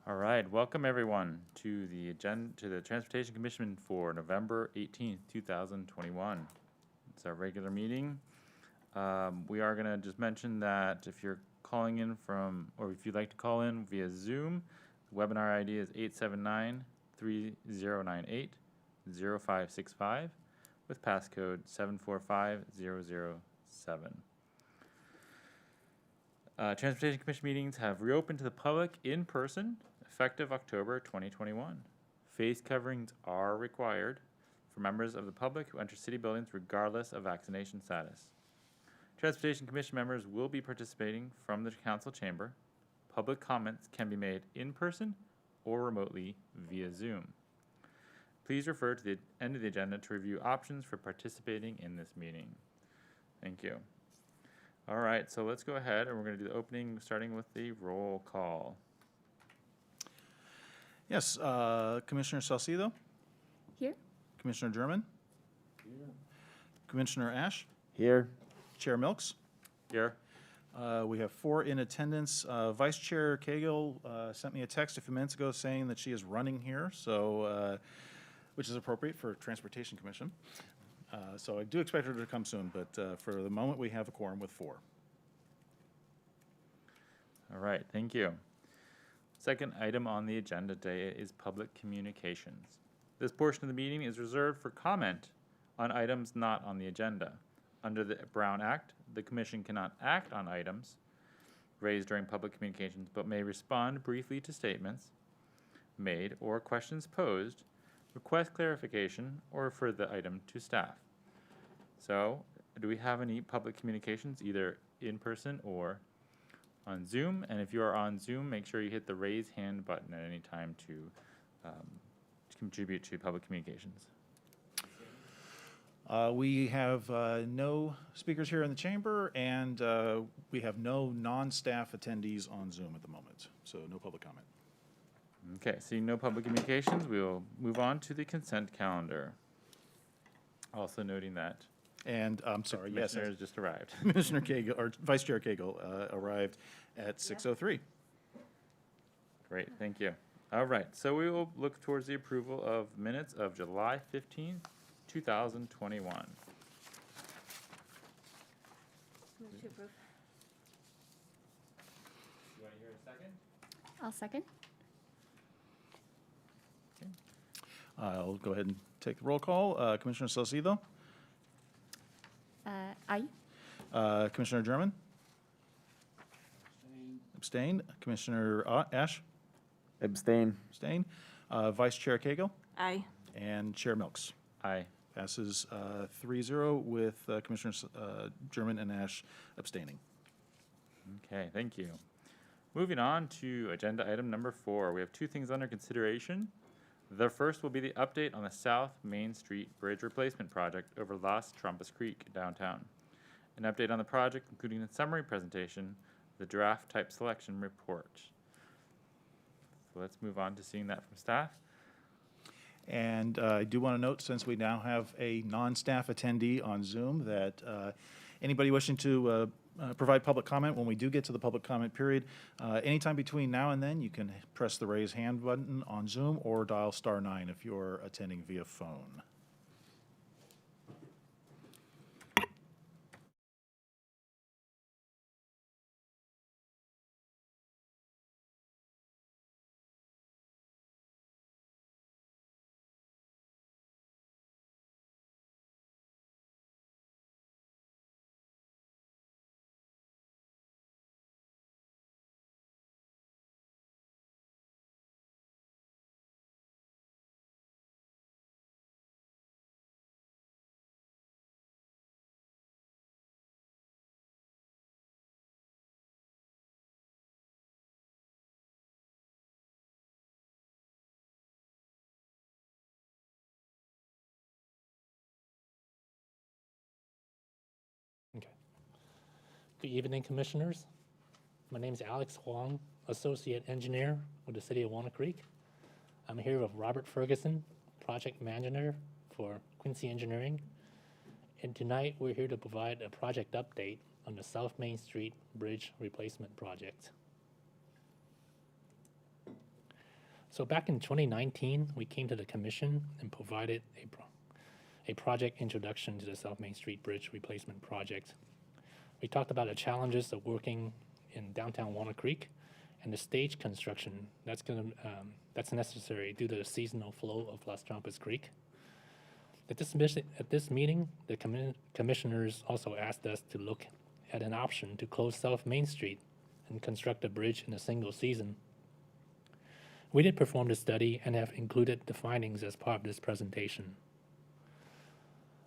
All right, welcome everyone to the Transportation Commission for November 18th, 2021. It's our regular meeting. We are going to just mention that if you're calling in from, or if you'd like to call in via Zoom, the webinar ID is 879-3098-0565 with passcode 745007. Transportation Commission meetings have reopened to the public in person effective October 2021. Face coverings are required for members of the public who enter city buildings regardless of vaccination status. Transportation Commission members will be participating from the council chamber. Public comments can be made in person or remotely via Zoom. Please refer to the end of the agenda to review options for participating in this meeting. Thank you. All right, so let's go ahead and we're going to do the opening starting with the roll call. Yes, Commissioner Salcido? Here. Commissioner German? Here. Commissioner Ash? Here. Chair Milks? Here. We have 4 in attendance. Vice Chair Cagle sent me a text a few minutes ago saying that she is running here, so which is appropriate for Transportation Commission. So I do expect her to come soon, but for the moment we have a quorum with 4. All right, thank you. Second item on the agenda today is public communications. This portion of the meeting is reserved for comment on items not on the agenda. Under the Brown Act, the Commission cannot act on items raised during public communications, but may respond briefly to statements made or questions posed, request clarification, or refer the item to staff. So, do we have any public communications, either in person or on Zoom? And if you are on Zoom, make sure you hit the raise hand button at any time to contribute to public communications. We have no speakers here in the chamber, and we have no non-staff attendees on Zoom at the moment, so no public comment. Okay, seeing no public communications, we will move on to the consent calendar. Also noting that And I'm sorry, yes, Commissioner has just arrived. Commissioner Cagle, or Vice Chair Cagle, arrived at 6:03. Great, thank you. All right, so we will look towards the approval of minutes of July 15th, 2021. Move to approve. You want to hear a second? I'll second. I'll go ahead and take the roll call. Commissioner Salcido? Aye. Commissioner German? Abstain. Commissioner Ash? Abstain. Abstain. Vice Chair Cagle? Aye. And Chair Milks. Aye. Passes 3-0 with Commissioners German and Ash abstaining. Okay, thank you. Moving on to agenda item number 4. We have 2 things under consideration. The first will be the update on the South Main Street Bridge Replacement Project over Las Trompas Creek downtown. An update on the project, including a summary presentation, the draft type selection report. So let's move on to seeing that from staff. And I do want to note, since we now have a non-staff attendee on Zoom, that anybody wishing to provide public comment, when we do get to the public comment period, anytime between now and then, you can press the raise hand button on Zoom or dial *9 if you're attending via phone. Okay. Good evening, Commissioners. My name is Alex Huang, Associate Engineer with the City of Walnut Creek. I'm here with Robert Ferguson, Project Manager for Quincy Engineering. And tonight, we're here to provide a project update on the South Main Street Bridge Replacement Project. So back in 2019, we came to the commission and provided a project introduction to the South Main Street Bridge Replacement Project. We talked about the challenges of working in downtown Walnut Creek and the stage construction that's necessary due to the seasonal flow of Las Trampas Creek. At this meeting, the commissioners also asked us to look at an option to close South Main Street and construct a bridge in a single season. We did perform the study and have included the findings as part of this presentation.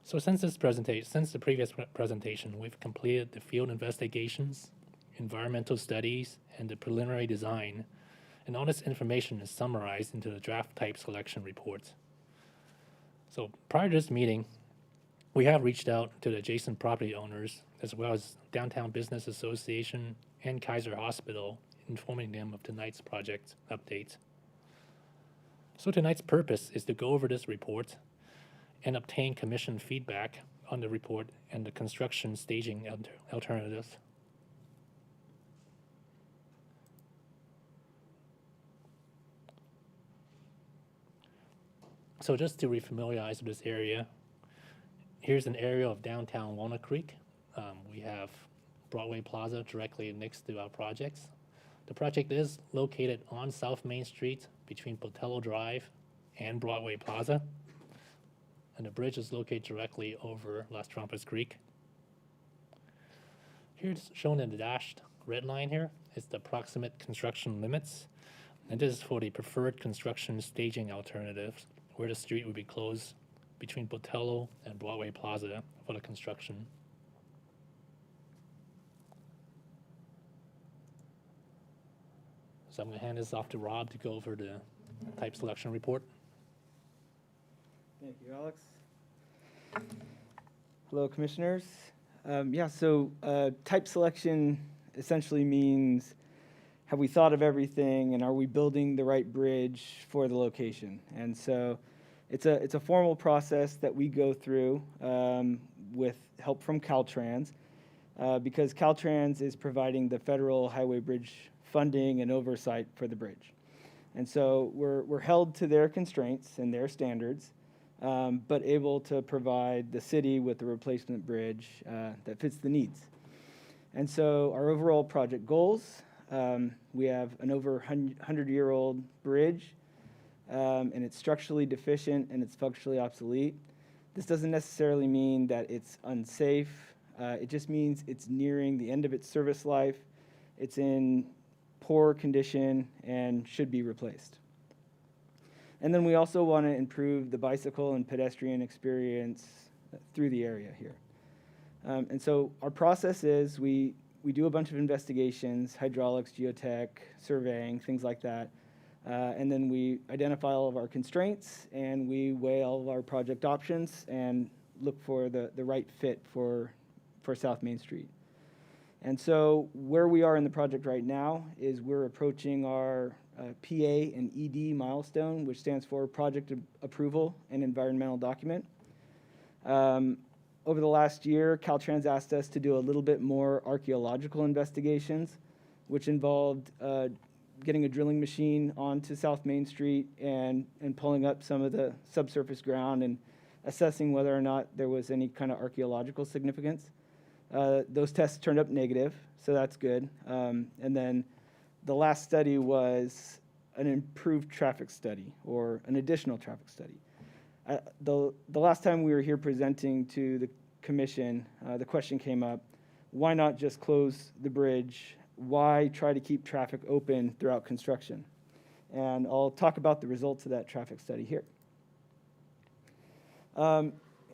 So since the previous presentation, we've completed the field investigations, environmental studies, and the preliminary design, and all this information is summarized into the draft type selection report. So prior to this meeting, we have reached out to the adjacent property owners, as well as Downtown Business Association and Kaiser Hospital, informing them of tonight's project update. So tonight's purpose is to go over this report and obtain commission feedback on the report and the construction staging alternatives. So just to refamiliarize with this area, here's an area of downtown Walnut Creek. We have Broadway Plaza directly next to our projects. The project is located on South Main Street between Botello Drive and Broadway Plaza. And the bridge is located directly over Las Trampas Creek. Here's shown in the dashed red line here is the approximate construction limits. And this is for the preferred construction staging alternatives, where the street would be closed between Botello and Broadway Plaza for the construction. So I'm going to hand this off to Rob to go over the type selection report. Thank you, Alex. Hello, commissioners. So type selection essentially means, have we thought of everything, and are we building the right bridge for the location? And so it's a formal process that we go through with help from Caltrans, because Caltrans is providing the federal highway bridge funding and oversight for the bridge. And so we're held to their constraints and their standards, but able to provide the city with a replacement bridge that fits the needs. And so our overall project goals, we have an over 100-year-old bridge, and it's structurally deficient and it's functionally obsolete. This doesn't necessarily mean that it's unsafe. It just means it's nearing the end of its service life. It's in poor condition and should be replaced. And then we also want to improve the bicycle and pedestrian experience through the area here. And so our process is we do a bunch of investigations, hydraulics, geotech, surveying, things like that. And then we identify all of our constraints, and we weigh all of our project options and look for the right fit for South Main Street. And so where we are in the project right now is we're approaching our PA and ED milestone, which stands for Project Approval and Environmental Document. Over the last year, Caltrans asked us to do a little bit more archaeological investigations, which involved getting a drilling machine onto South Main Street and pulling up some of the subsurface ground and assessing whether or not there was any kind of archaeological significance. Those tests turned up negative, so that's good. And then the last study was an improved traffic study, or an additional traffic study. The last time we were here presenting to the commission, the question came up, why not just close the bridge? Why try to keep traffic open throughout construction? And I'll talk about the results of that traffic study here.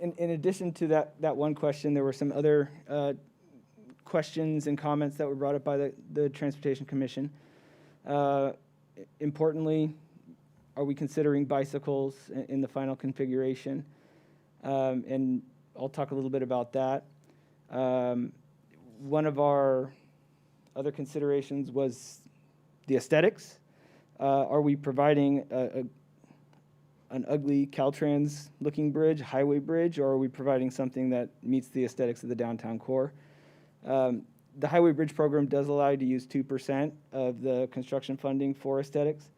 In addition to that one question, there were some other questions and comments that were brought up by the Transportation Commission. Importantly, are we considering bicycles in the final configuration? And I'll talk a little bit about that. One of our other considerations was the aesthetics. Are we providing an ugly Caltrans-looking bridge, highway bridge, or are we providing something that meets the aesthetics of the downtown core? The highway bridge program does allow you to use 2% of the construction funding for aesthetics.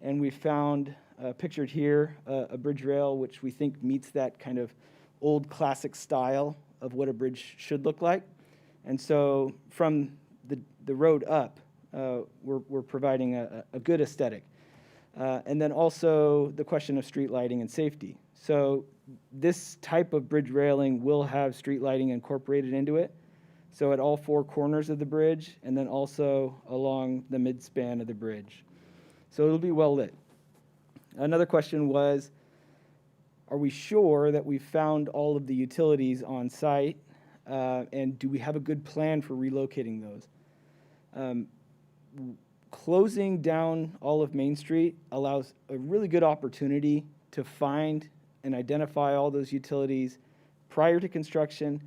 and we found, pictured here, a bridge rail which we think meets that kind of old classic style of what a bridge should look like. And so from the road up, we're providing a good aesthetic. And then also the question of street lighting and safety. So this type of bridge railing will have street lighting incorporated into it. So at all four corners of the bridge, and then also along the midspan of the bridge. So it'll be well lit. Another question was, are we sure that we've found all of the utilities on site? And do we have a good plan for relocating those? Closing down all of Main Street allows a really good opportunity to find and identify all those utilities prior to construction,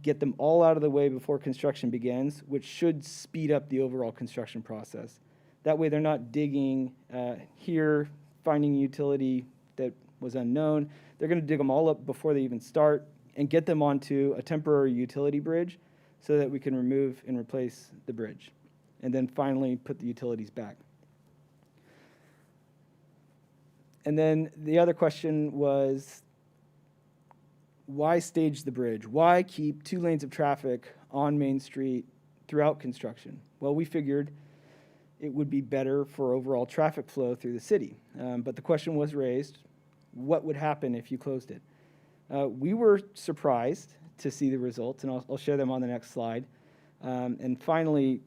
get them all out of the way before construction begins, which should speed up the overall construction process. That way they're not digging here, finding utility that was unknown. They're going to dig them all up before they even start and get them onto a temporary utility bridge so that we can remove and replace the bridge. And then finally put the utilities back. And then the other question was, why stage the bridge? Why keep 2 lanes of traffic on Main Street throughout construction? Well, we figured it would be better for overall traffic flow through the city. But the question was raised, what would happen if you closed it? We were surprised to see the results, and I'll share them on the next slide. And finally,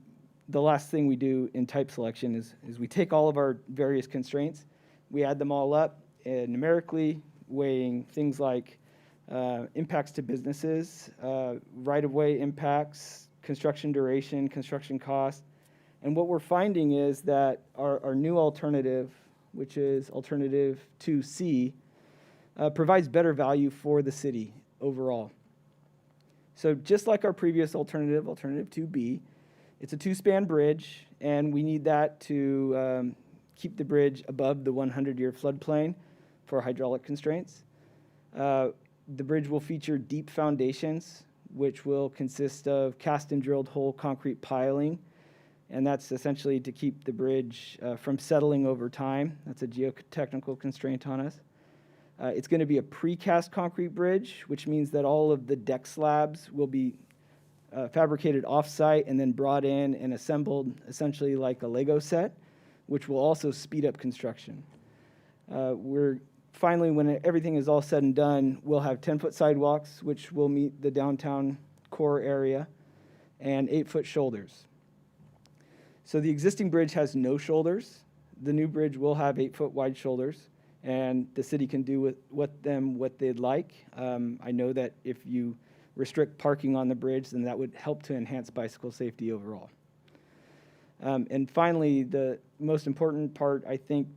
the last thing we do in type selection is we take all of our various constraints, we add them all up numerically, weighing things like impacts to businesses, right-of-way impacts, construction duration, construction cost. And what we're finding is that our new alternative, which is alternative 2C, provides better value for the city overall. So just like our previous alternative, alternative 2B, it's a 2-span bridge, and we need that to keep the bridge above the 100-year floodplain for hydraulic constraints. The bridge will feature deep foundations, which will consist of cast and drilled hole concrete piling, and that's essentially to keep the bridge from settling over time. That's a geotechnical constraint on us. It's going to be a precast concrete bridge, which means that all of the deck slabs will be fabricated off-site and then brought in and assembled essentially like a Lego set, which will also speed up construction. We're finally, when everything is all said and done, we'll have 10-foot sidewalks, which will meet the downtown core area, and 8-foot shoulders. So the existing bridge has no shoulders. The new bridge will have 8-foot wide shoulders, and the city can do with what they'd like. I know that if you restrict parking on the bridge, then that would help to enhance bicycle safety overall. And finally, the most important part, I think,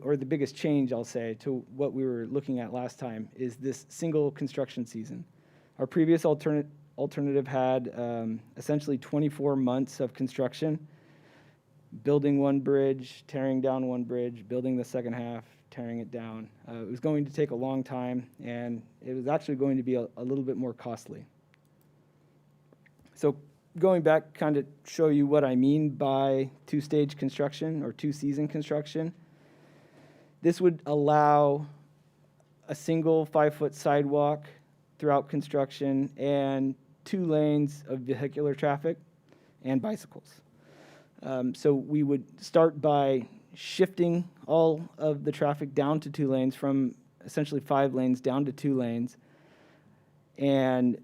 or the biggest change, I'll say, to what we were looking at last time is this single construction season. Our previous alternative had essentially 24 months of construction, building one bridge, tearing down one bridge, building the second half, tearing it down. It was going to take a long time, and it was actually going to be a little bit more costly. So going back, kind of show you what I mean by 2-stage construction or 2-season construction. This would allow a single 5-foot sidewalk throughout construction and 2 lanes of vehicular traffic and bicycles. So we would start by shifting all of the traffic down to 2 lanes from essentially 5 lanes down to 2 lanes and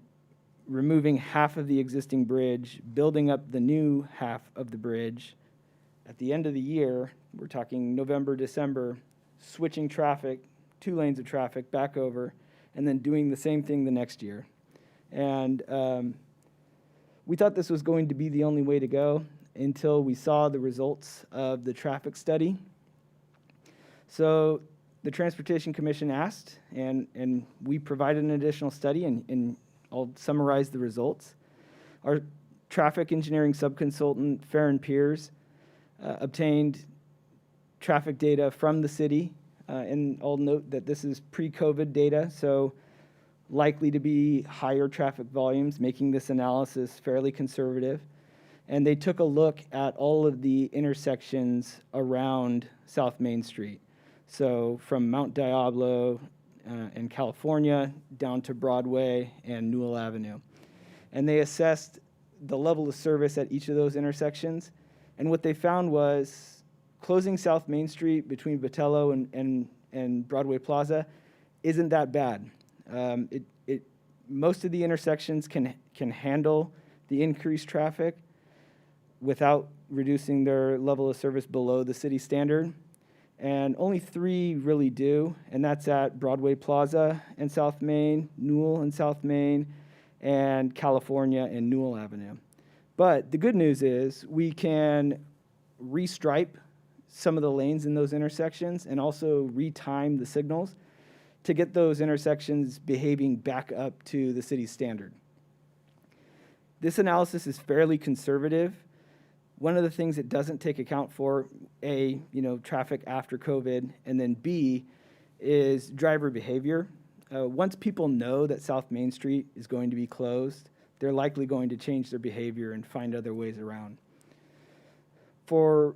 removing half of the existing bridge, building up the new half of the bridge. At the end of the year, we're talking November, December, switching traffic, 2 lanes of traffic back over, and then doing the same thing the next year. And we thought this was going to be the only way to go until we saw the results of the traffic study. So the Transportation Commission asked, and we provided an additional study, and I'll summarize the results. Our traffic engineering subconsultant, Farron Piers, obtained traffic data from the city, and I'll note that this is pre-COVID data, so likely to be higher traffic volumes, making this analysis fairly conservative. and they took a look at all of the intersections around South Main Street. So from Mount Diablo in California down to Broadway and Newell Avenue. And they assessed the level of service at each of those intersections. And what they found was closing South Main Street between Botello and Broadway Plaza isn't that bad. Most of the intersections can handle the increased traffic without reducing their level of service below the city standard. And only 3 really do, and that's at Broadway Plaza and South Main, Newell and South Main, and California and Newell Avenue. But the good news is we can restripe some of the lanes in those intersections and also retime the signals to get those intersections behaving back up to the city's standard. This analysis is fairly conservative. One of the things it doesn't take account for, A, traffic after COVID, and then B, is driver behavior. Once people know that South Main Street is going to be closed, they're likely going to change their behavior and find other ways around. For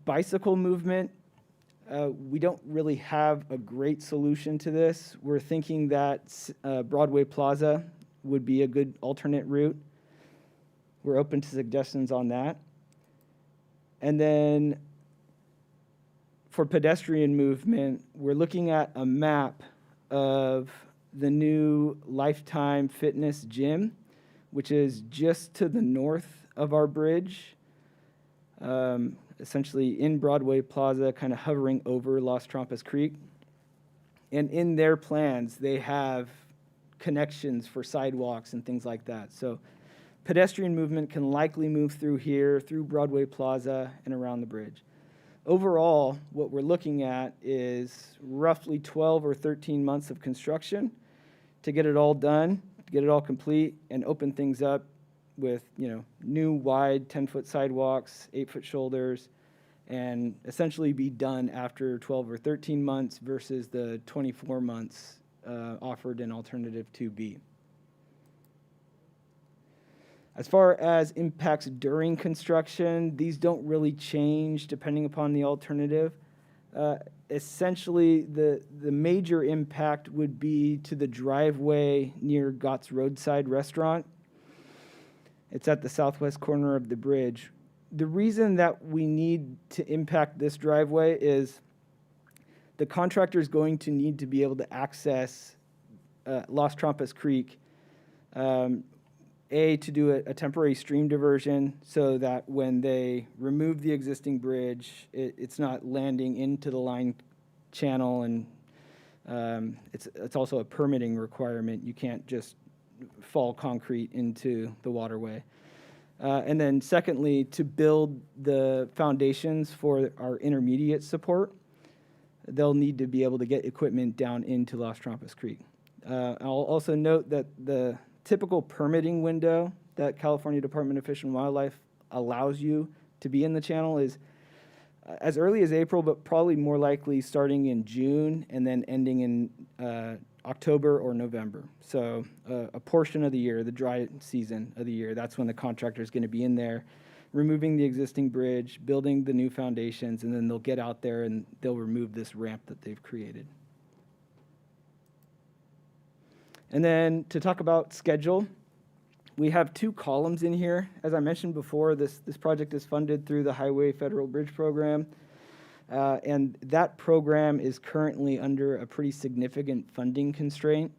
bicycle movement, we don't really have a great solution to this. We're thinking that Broadway Plaza would be a good alternate route. We're open to suggestions on that. And then for pedestrian movement, we're looking at a map of the new Lifetime Fitness Gym, which is just to the north of our bridge, essentially in Broadway Plaza, kind of hovering over Las Trampas Creek. And in their plans, they have connections for sidewalks and things like that. So pedestrian movement can likely move through here, through Broadway Plaza, and around the bridge. Overall, what we're looking at is roughly 12 or 13 months of construction to get it all done, get it all complete, and open things up with new wide 10-foot sidewalks, 8-foot shoulders, and essentially be done after 12 or 13 months versus the 24 months offered in Alternative 2B. As far as impacts during construction, these don't really change depending upon the alternative. Essentially, the major impact would be to the driveway near Gott's Roadside Restaurant. It's at the southwest corner of the bridge. The reason that we need to impact this driveway is the contractor is going to need to be able to access Las Trampas Creek, to do a temporary stream diversion so that when they remove the existing bridge, it's not landing into the line channel, and it's also a permitting requirement. You can't just fall concrete into the waterway. And then secondly, to build the foundations for our intermediate support, they'll need to be able to get equipment down into Las Trampas Creek. I'll also note that the typical permitting window that California Department of Fish and Wildlife allows you to be in the channel is as early as April, but probably more likely starting in June and then ending in October or November. So a portion of the year, the dry season of the year, that's when the contractor is going to be in there, removing the existing bridge, building the new foundations, and then they'll get out there and they'll remove this ramp that they've created. And then to talk about schedule, we have 2 columns in here. As I mentioned before, this project is funded through the Highway Federal Bridge Program. And that program is currently under a pretty significant funding constraint.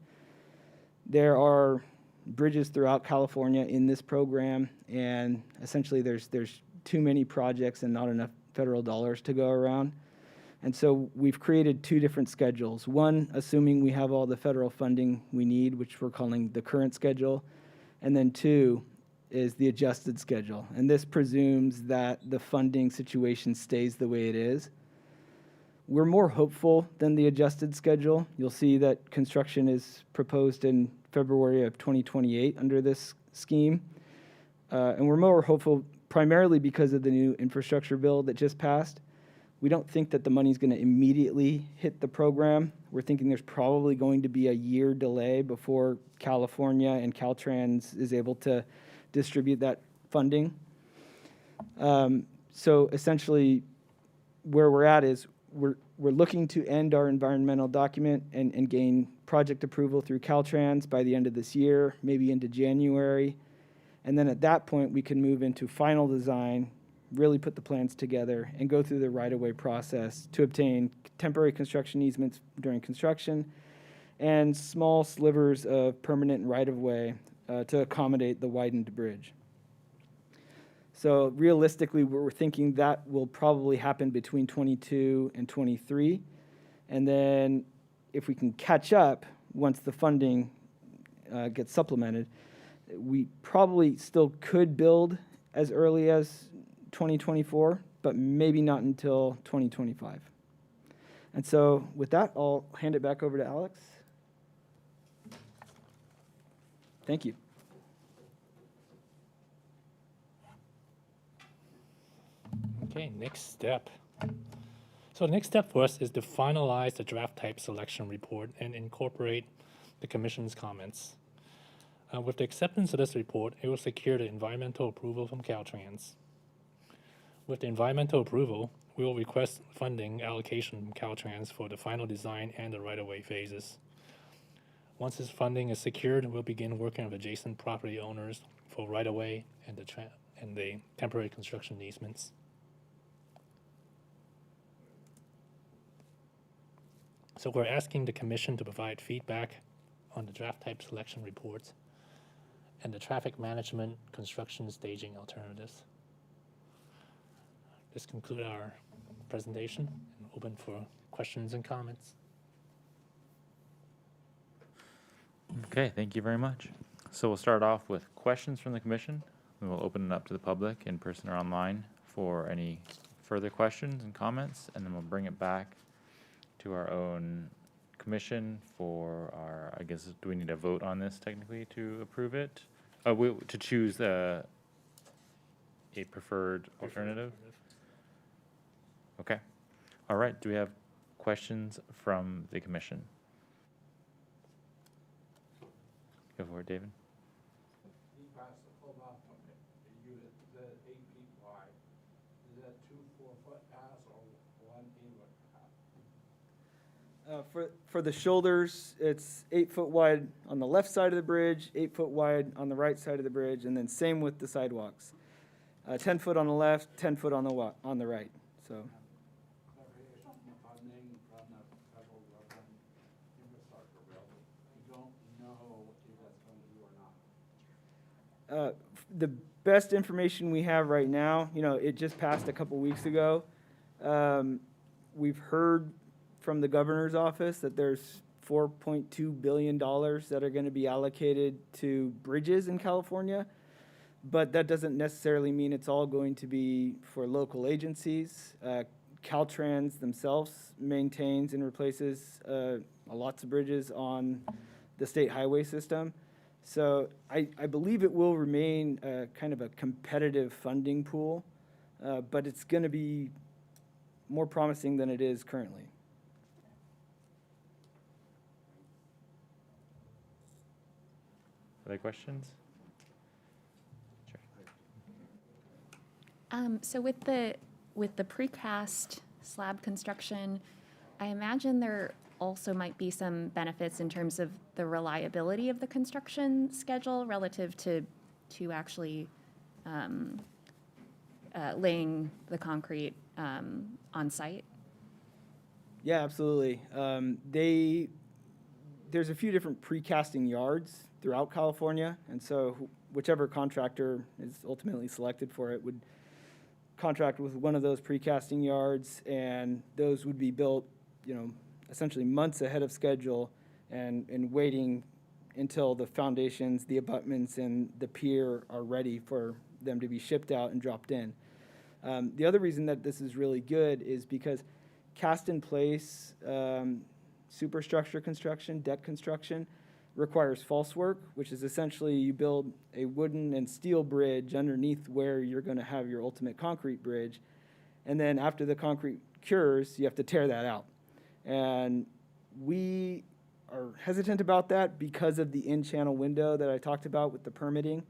There are bridges throughout California in this program, and essentially there's too many projects and not enough federal dollars to go around. And so we've created 2 different schedules. One, assuming we have all the federal funding we need, which we're calling the current schedule. And then 2 is the adjusted schedule. And this presumes that the funding situation stays the way it is. We're more hopeful than the adjusted schedule. You'll see that construction is proposed in February of 2028 under this scheme. And we're more hopeful primarily because of the new infrastructure bill that just passed. We don't think that the money's going to immediately hit the program. We're thinking there's probably going to be a year delay before California and Caltrans is able to distribute that funding. So essentially, where we're at is we're looking to end our environmental document and gain project approval through Caltrans by the end of this year, maybe into January. And then at that point, we can move into final design, really put the plans together, and go through the right-of-way process to obtain temporary construction easements during construction and small slivers of permanent right-of-way to accommodate the widened bridge. So realistically, we're thinking that will probably happen between 22 and 23. And then if we can catch up once the funding gets supplemented, we probably still could build as early as 2024, but maybe not until 2025. And so with that, I'll hand it back over to Alex. Thank you. Okay, next step. So the next step for us is to finalize the draft type selection report and incorporate the commission's comments. With the acceptance of this report, it will secure the environmental approval from Caltrans. With the environmental approval, we will request funding allocation from Caltrans for the final design and the right-of-way phases. Once this funding is secured, we'll begin working with adjacent property owners for right-of-way and the temporary construction easements. So we're asking the commission to provide feedback on the draft type selection reports and the traffic management construction staging alternatives. This concludes our presentation and open for questions and comments. Okay, thank you very much. So we'll start off with questions from the commission. We will open it up to the public in person or online for any further questions and comments, and then we'll bring it back to our own commission for our, I guess, do we need a vote on this technically to approve it? To choose a preferred alternative? Okay. All right, do we have questions from the commission? Go for it, David. He passed the full mount unit, is that 8 feet wide? Is that 2 4-foot paths or 1 8-foot path? For the shoulders, it's 8 foot wide on the left side of the bridge, 8 foot wide on the right side of the bridge, and then same with the sidewalks. 10 foot on the left, 10 foot on the right. So Clarification funding from the federal government infrastructure bill. You don't know if that's going to do or not. The best information we have right now, it just passed a couple weeks ago. We've heard from the governor's office that there's $4.2 billion that are going to be allocated to bridges in California, but that doesn't necessarily mean it's all going to be for local agencies. Caltrans themselves maintains and replaces lots of bridges on the state highway system. So I believe it will remain kind of a competitive funding pool, but it's going to be more promising than it is currently. Other questions? So with the precast slab construction, I imagine there also might be some benefits in terms of the reliability of the construction schedule relative to actually laying the concrete on site. Yeah, absolutely. There's a few different precasting yards throughout California, and so whichever contractor is ultimately selected for it would contract with one of those precasting yards, and those would be built, essentially months ahead of schedule, and waiting until the foundations, the abutments, and the pier are ready for them to be shipped out and dropped in. The other reason that this is really good is because cast in place superstructure construction, deck construction, requires false work, which is essentially you build a wooden and steel bridge underneath where you're going to have your ultimate concrete bridge. And then after the concrete cures, you have to tear that out. And we are hesitant about that because of the in-channel window that I talked about with the permitting.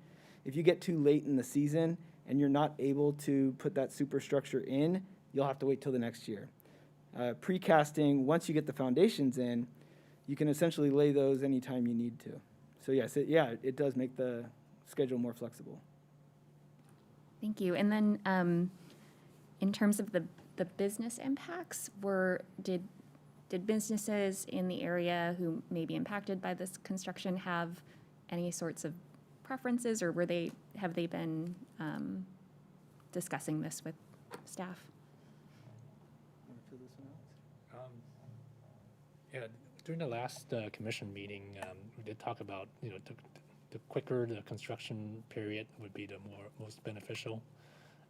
If you get too late in the season, and you're not able to put that superstructure in, you'll have to wait till the next year. Precasting, once you get the foundations in, you can essentially lay those anytime you need to. So yes, it does make the schedule more flexible. Thank you. And then in terms of the business impacts, did businesses in the area who may be impacted by this construction have any sorts of preferences, or have they been discussing this with staff? Yeah, during the last commission meeting, we did talk about, the quicker the construction period would be the most beneficial,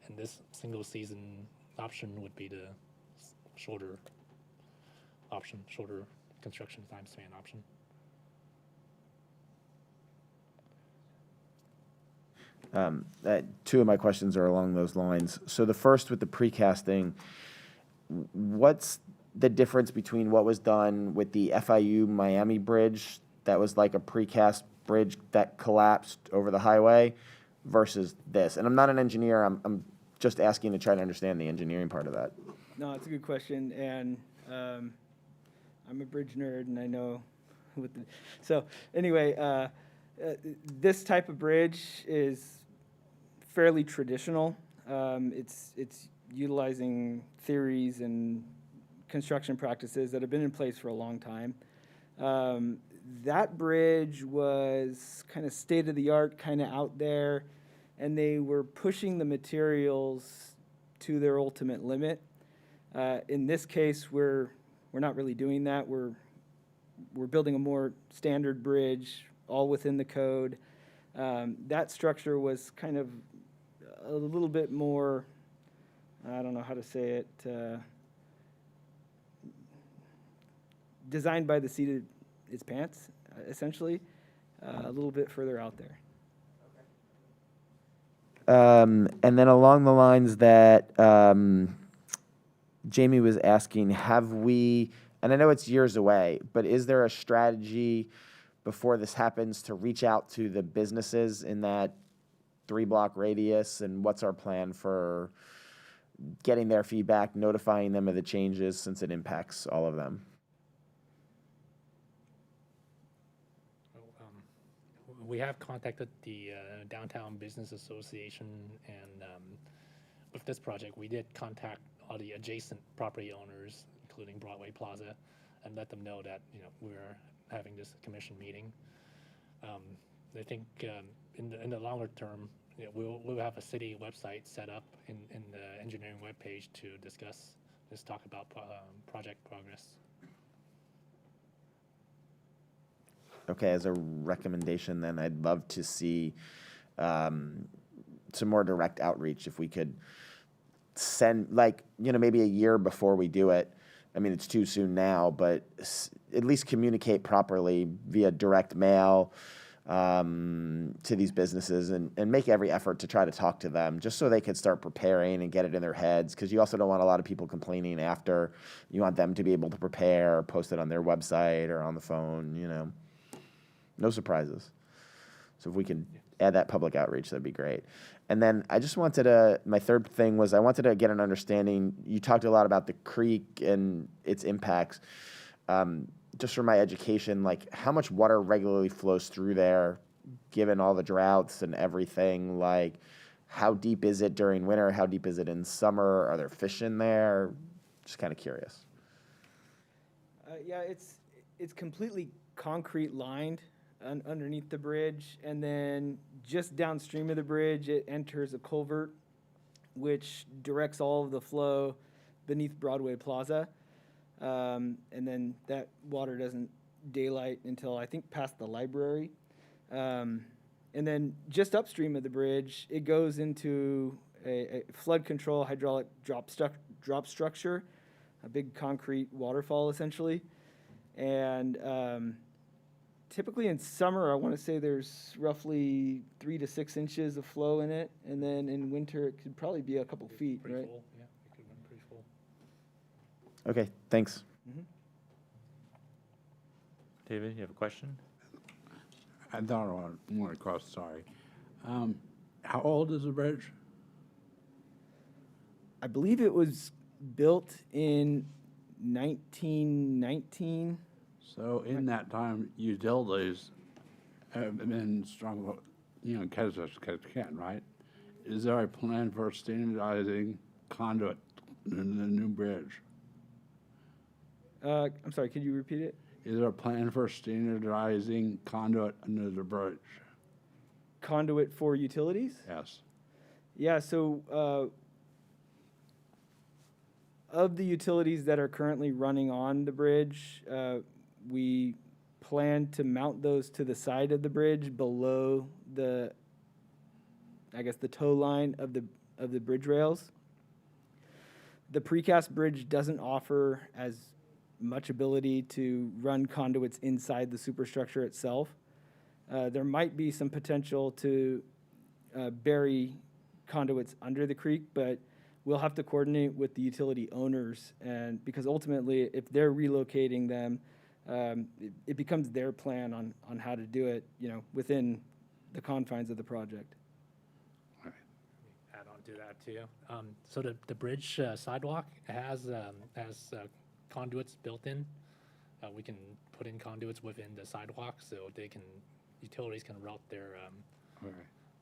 and this single season option would be the shorter construction time span option. Two of my questions are along those lines. So the first with the precasting, what's the difference between what was done with the FIU Miami bridge that was like a precast bridge that collapsed over the highway versus this? And I'm not an engineer. I'm just asking to try to understand the engineering part of that. No, it's a good question, and I'm a bridge nerd, and I know so anyway, this type of bridge is fairly traditional. It's utilizing theories and construction practices that have been in place for a long time. That bridge was kind of state-of-the-art, kind of out there, and they were pushing the materials to their ultimate limit. In this case, we're not really doing that. We're building a more standard bridge, all within the code. That structure was kind of a little bit more, I don't know how to say it, designed by the seat of its pants, essentially, a little bit further out there. And then along the lines that Jamie was asking, have we, and I know it's years away, but is there a strategy before this happens to reach out to the businesses in that 3-block radius, and what's our plan for getting their feedback, notifying them of the changes since it impacts all of them? We have contacted the Downtown Business Association, and with this project, we did contact all the adjacent property owners, including Broadway Plaza, and let them know that we're having this commission meeting. I think in the longer term, we'll have a city website set up in the engineering webpage to talk about project progress. Okay, as a recommendation, then I'd love to see some more direct outreach. If we could send, maybe a year before we do it. I mean, it's too soon now, but at least communicate properly via direct mail to these businesses, and make every effort to try to talk to them just so they could start preparing and get it in their heads, because you also don't want a lot of people complaining after. You want them to be able to prepare, post it on their website or on the phone, No surprises. So if we can add that public outreach, that'd be great. And then I just my third thing was I wanted to get an understanding. You talked a lot about the creek and its impacts. Just for my education, how much water regularly flows through there, given all the droughts and everything? How deep is it during winter? How deep is it in summer? Are there fish in there? Just kind of curious. Yeah, it's completely concrete lined underneath the bridge, and then just downstream of the bridge, it enters a culvert, which directs all of the flow beneath Broadway Plaza. And then that water doesn't daylight until I think past the library. And then just upstream of the bridge, it goes into a flood control hydraulic drop structure, a big concrete waterfall essentially. And typically in summer, I want to say there's roughly 3 to 6 inches of flow in it, and then in winter it could probably be a couple feet, Pretty right? full, yeah. It could run pretty full. Okay, thanks. David, you have a question? I thought I want across, sorry. How old is the bridge? I believe it was built in 1919. So in that time, utilities have been strong, catch as can, right? Is there a plan for standardizing conduit in the new bridge? I'm sorry, could you repeat it? Is there a plan for standardizing conduit under the bridge? Conduit for utilities? Yes. Yeah, so of the utilities that are currently running on the bridge, we plan to mount those to the side of the bridge below the tow line of the bridge rails. The precast bridge doesn't offer as much ability to run conduits inside the superstructure itself. There might be some potential to bury conduits under the creek, but we'll have to coordinate with the utility owners, and because ultimately, if they're relocating them, it becomes their plan on how to do it, within the confines of the project. Add on to that too. So the bridge sidewalk has conduits built in. We can put in conduits within the sidewalk so utilities can route their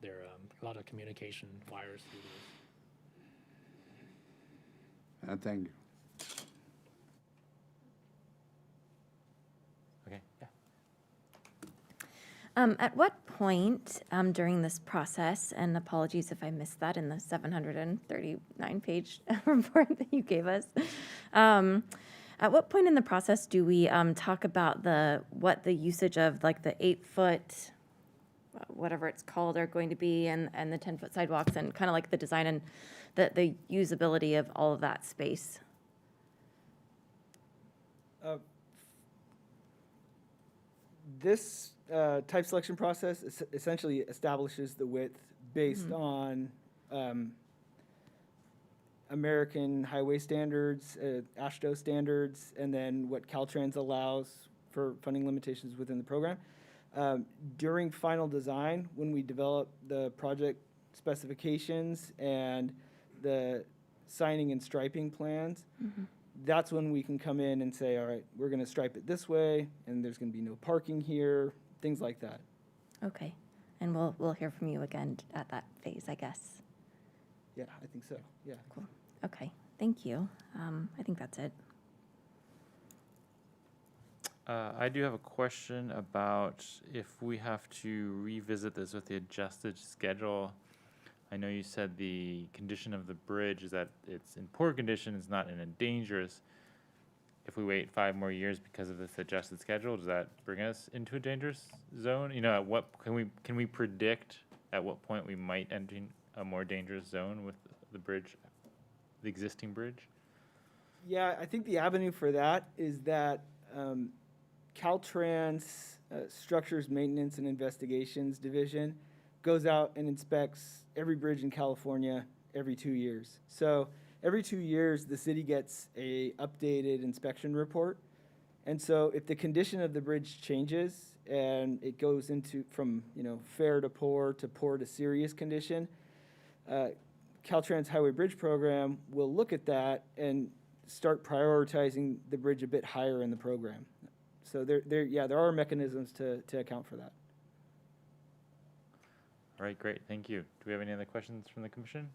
a lot of communication wires through those. Thank you. Okay, yeah. At what point during this process, and apologies if I missed that in the 739-page report that you gave us, at what point in the process do we talk about what the usage of like the 8-foot, whatever it's called, are going to be, and the 10-foot sidewalks, and kind of like the design and the usability of all of that space? This type selection process essentially establishes the width based on American highway standards, AASHTO standards, and then what Caltrans allows for funding limitations within the program. During final design, when we develop the project specifications and the signing and striping plans, that's when we can come in and say, all right, we're going to stripe it this way, and there's going to be no parking here, things like that. Okay, and we'll hear from you again at that phase, I guess. Yeah, I think so. Yeah. Cool. Okay, thank you. I think that's it. I do have a question about if we have to revisit this with the adjusted schedule. I know you said the condition of the bridge is that it's in poor condition, it's not in a dangerous. If we wait 5 more years because of this adjusted schedule, does that bring us into a dangerous zone? At what can we predict at what point we might enter a more dangerous zone with the bridge, the existing bridge? Yeah, I think the avenue for that is that Caltrans Structures Maintenance and Investigations Division goes out and inspects every bridge in California every 2 years. So every 2 years, the city gets a updated inspection report. And so if the condition of the bridge changes and it goes from fair to poor to serious condition, Caltrans Highway Bridge Program will look at that and start prioritizing the bridge a bit higher in the program. So there are mechanisms to account for that. All right, great, thank you. Do we have any other questions from the commission?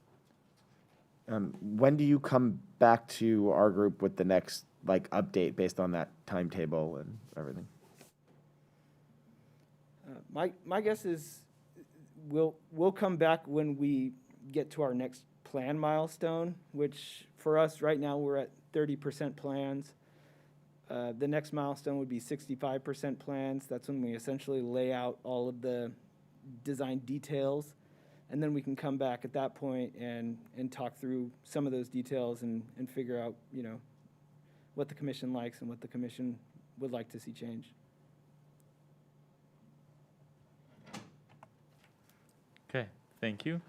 When do you come back to our group with the next update based on that timetable and everything? My guess is we'll come back when we get to our next plan milestone, which for us right now we're at 30% plans. The next milestone would be 65% plans. That's when we essentially lay out all of the design details, and then we can come back at that point and talk through some of those details and figure out what the commission likes and what the commission would like to see change. Okay, thank you.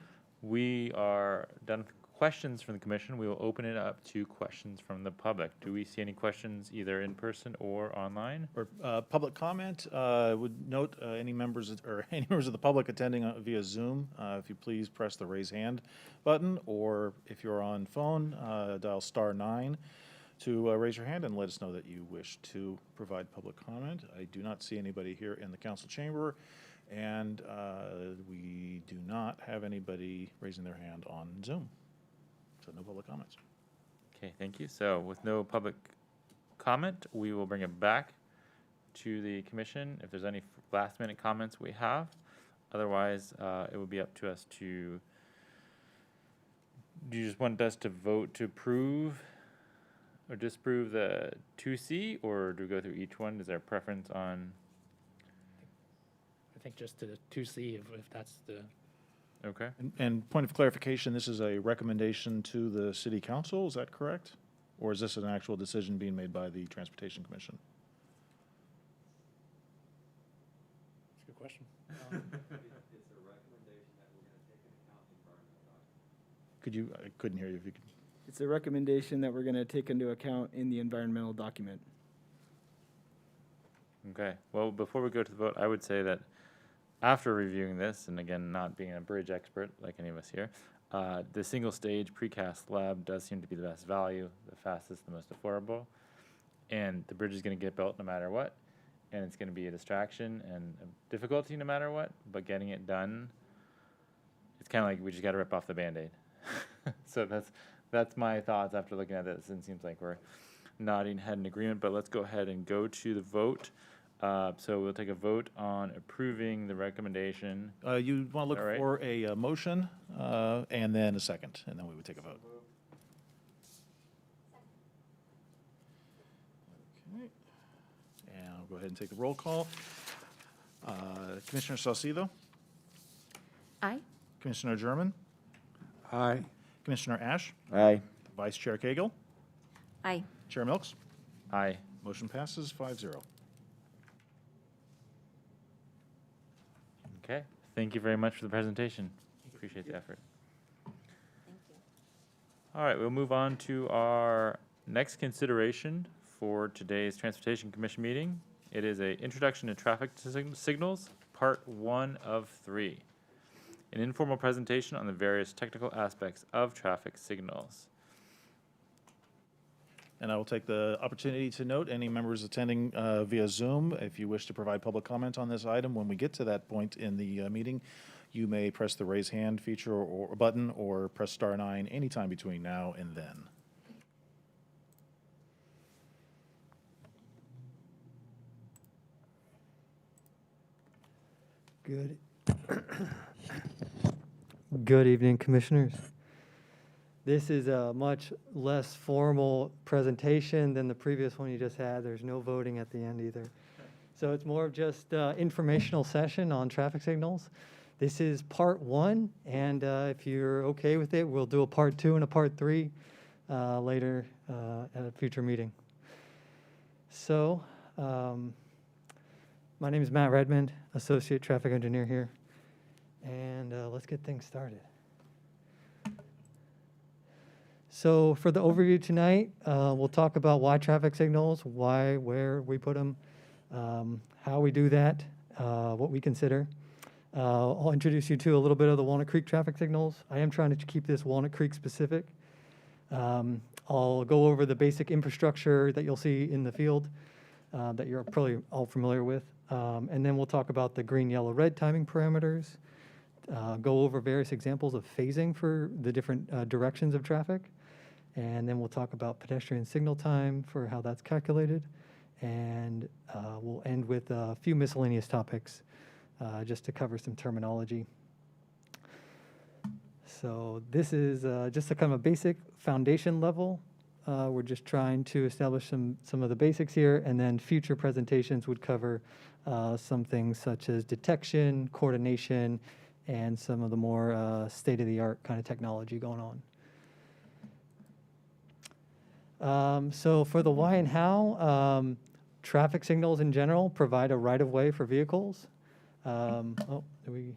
We are done with questions from the commission, we will open it up to questions from the public. Do we see any questions either in person or online? For public comment, would note any members or any members of the public attending via Zoom, if you please press the raise hand button, or if you're on phone, dial *9 to raise your hand and let us know that you wish to provide public comment. I do not see anybody here in the council chamber, and we do not have anybody raising their hand on Zoom. So no public comments. Okay, thank you. So with no public comment, we will bring it back to the commission if there's any last minute comments we have. Otherwise, it would be up to us to, do you just want us to vote to approve or disapprove the 2C, or do we go through each one? Is there a preference on? I think just to 2C, if that's the, Okay. And point of clarification, this is a recommendation to the city council, is that correct? Or is this an actual decision being made by the Transportation Commission? that's a good question. Could you, I couldn't hear you if you could. It's a recommendation that we're going to take into account in the environmental document. Okay. Well, before we go to the vote, I would say that after reviewing this, and again, not being a bridge expert like any of us here, the single stage precast slab does seem to be the best value, the fastest, the most affordable. And the bridge is going to get built no matter what. And it's going to be a distraction and a difficulty no matter what. But getting it done, it's kind of like we just got to rip off the Band-Aid. So that's my thoughts after looking at this. And it seems like we're nodding head in agreement. But let's go ahead and go to the vote. So we'll take a vote on approving the recommendation. You want to look All right. for a motion and then a second, and then we would take a vote. Okay. And I'll go ahead and take the roll call. Commissioner Salcido, Aye. Commissioner German, Aye. Commissioner Ash, Aye. Vice Chair Cagle, Aye. Chair Milks. Aye. Motion passes 5-0. Okay. Thank you very much for the presentation. Appreciate the effort. All right, we'll move on to our next consideration for today's Transportation Commission meeting. It is a Introduction to Traffic Signals, Part 1 of 3. An informal presentation on the various technical aspects of traffic signals. And I will take the opportunity to note any members attending via Zoom, if you wish to provide public comment on this item, when we get to that point in the meeting, you may press the raise hand feature or button or press *9 anytime between now and then. Good evening, Commissioners. This is a much less formal presentation than the previous one you just had. There's no voting at the end either. So it's more of just informational session on traffic signals. This is part 1, and if you're okay with it, we'll do a part 2 and a part 3 later at a future meeting. So my name is Matt Redmond, Associate Traffic Engineer here, and let's get things started. So for the overview tonight, we'll talk about why traffic signals, why, where we put them, how we do that, what we consider. I'll introduce you to a little bit of the Walnut Creek traffic signals. I am trying to keep this Walnut Creek specific. I'll go over the basic infrastructure that you'll see in the field that you're probably all familiar with. And then we'll talk about the green, yellow, red timing parameters, go over various examples of phasing for the different directions of traffic. And then we'll talk about pedestrian signal time for how that's calculated. And we'll end with a few miscellaneous topics just to cover some terminology. So this is just a kind of a basic foundation level. We're just trying to establish some of the basics here, and then future presentations would cover some things such as detection, coordination, and some of the more state-of-the-art kind of technology going on. So for the why and how, traffic signals in general provide a right-of-way for vehicles. Are we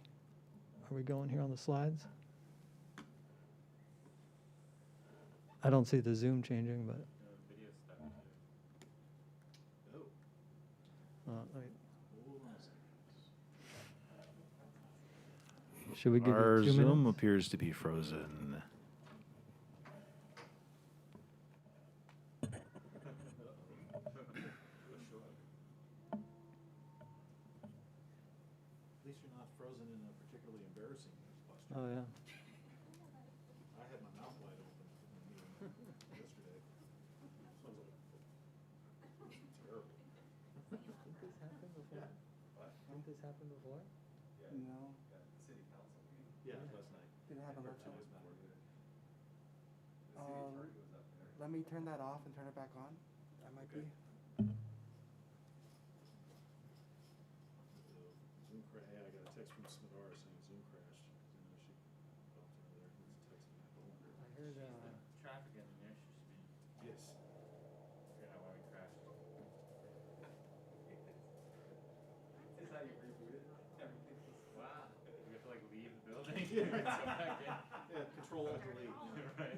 going here on the slides? I don't see the Zoom changing, but. Should we give Our it 2 Zoom minutes? appears to be frozen. At least you're not frozen in a particularly embarrassing posture. Oh, yeah. I had my mouth wide open in the meeting yesterday. Terrible. Didn't this happen before? What? Didn't this happen before? No. Yeah, last night. Did it happen last That time? was not good. Let me turn that off and turn it back on. That might be. Zoom hey, I got a text from Smithara saying Zoom crashed. You know, she popped over there and was texting me. I heard, Traffic engineer, she should be Yes. figuring out why we crashed. Is that you rebooted? Everything was. Wow. We have to like leave the building? Come back in. Yeah, control alt delete. Right.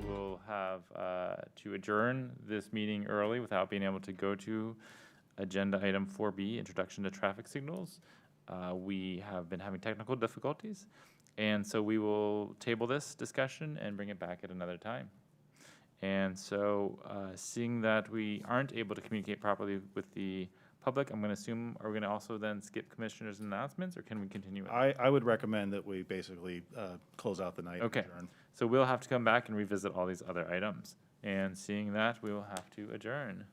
We'll have to adjourn this meeting early without being able to go to agenda item 4B, Introduction to Traffic Signals. We have been having technical difficulties, and so we will table this discussion and bring it back at another time. And so, seeing that we aren't able to communicate properly with the public, I'm going to assume, are we going to also then skip commissioners' announcements, or can we continue with I would recommend that we basically close out the night. and Okay. adjourn. So we'll have to come back and revisit all these other items. And seeing that, we will have to adjourn.